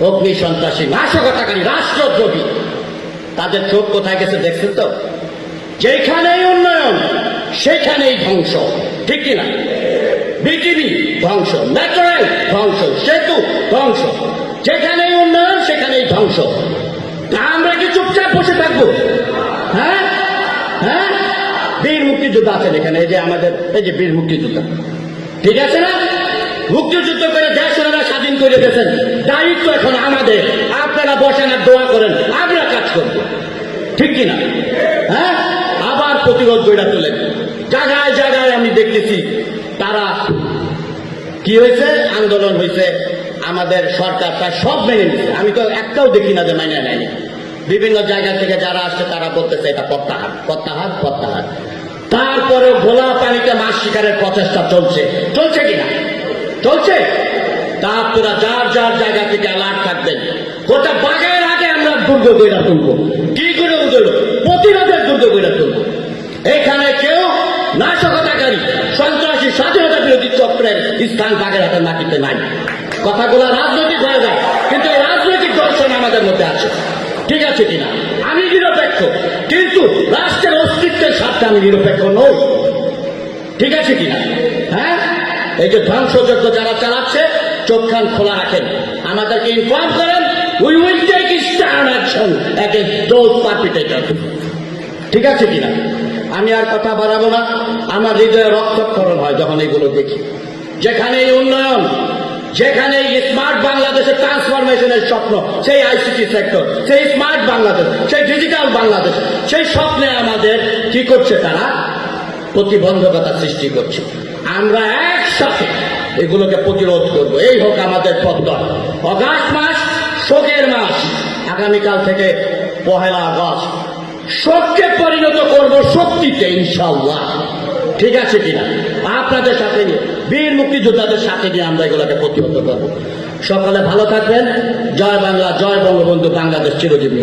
অগ্নি সন্ত্রাসী, নাশকতাকারী, রাষ্ট্রদ্রোহী, তাদের চোখ কোথায় গেছে দেখছেন তো? যেখানেই উন্নয়ন সেখানেই ধ্বংস, ঠিক কিনা? বিটিভি ধ্বংস, মেট্রো রেল ধ্বংস, সেতু ধ্বংস, যেখানেই উন্নয়ন সেখানেই ধ্বংস। তা আমরা কি চুপচাপ বসে থাকবো? হ্যাঁ হ্যাঁ, বীর মুক্তিযোদ্ধা আছেন এখানে, এই যে আমাদের এই যে বীর মুক্তিযোদ্ধা, ঠিক আছে না? মুক্তিযুদ্ধ করে দেশ ওনারা স্বাধীন করে দিয়েছেন, দায়িত্ব এখন আমাদের। আপনারা বসেন আর দোয়া করেন, আমরা কাজ করবো, ঠিক কিনা? হ্যাঁ, আবার প্রতিরোধ গড়ে তোলেন। জায়গায় জায়গায় আমি দেখতেছি তারা কি হয়েছে, আন্দোলন হয়েছে, আমাদের সরকার তার সব মেনে নিচ্ছে। আমি তো একটাও দেখি না যে মেনে নেয়নি। বিভিন্ন জায়গা থেকে যারা আসছে তারা বলতেছে এটা প্রত্যাহার প্রত্যাহার প্রত্যাহার। তারপরে ভোলা পানিতে মাছ শিকারের প্রচেষ্টা চলছে, চলছে কিনা? চলছে। তা আপনারা যার যার জায়গা থেকে অ্যালার্ট থাকবেন। গোটা বাগের আগে আমরা দুর্গ গড়ে তুলবো। কি করে তুলবো? প্রতিরোধের দুর্গ গড়ে তুলবো। এখানে কেউ নাশকতাকারী, সন্ত্রাসী, স্বাধীনতা বিরোধী চক্রের স্থান বাগেরহাটের মাটিতে নাই। কথাগুলো রাজনৈতিক হয়ে যায়, কিন্তু রাজনৈতিক দর্শন আমাদের মধ্যে আছে, ঠিক আছে কিনা? আমি নিরপেক্ষ, কিন্তু রাষ্ট্রের অস্তিত্বের স্বার্থে আমি নিরপেক্ষ নই, ঠিক আছে কিনা? হ্যাঁ, এই যে ধ্বংসযজ্ঞ যারা চালাচ্ছে, চোখ কান খোলা রাখেন, আমাদেরকে ইনফর্ম করেন। We will take stern action against those perpetrator, ঠিক আছে কিনা? আমি আর কথা বাড়াবো না। আমার হৃদয়ে রক্তক্ষরণ হয় যখন এগুলো দেখি। যেখানে উন্নয়ন, যেখানে স্মার্ট বাংলাদেশের ট্রান্সফরমেশনের স্বপ্ন, সেই আইসিটি সেক্টর, সেই স্মার্ট বাংলাদেশ, সেই ডিজিটাল বাংলাদেশ, সেই স্বপ্নে আমাদের কি করছে? তারা প্রতিবন্ধকতা সৃষ্টি করছে। আমরা একসাথে এগুলোকে প্রতিরোধ করব। এই হোক আমাদের পদ্ধতি। অগাস্ট মাস শোকের মাস, আগামীকাল থেকে 1 আগস্ট শোককে পরিণত করব শক্তিতে, ইনশাআল্লাহ, ঠিক আছে কিনা? আপনাদের সাথে নিয়ে, বীর মুক্তিযোদ্ধাদের সাথে নিয়ে আমরা এগুলোকে প্রতিহত করব। সকলে ভালো থাকবেন। জয় বাংলা, জয় বঙ্গবন্ধু, বাংলাদেশ চিরজীবী।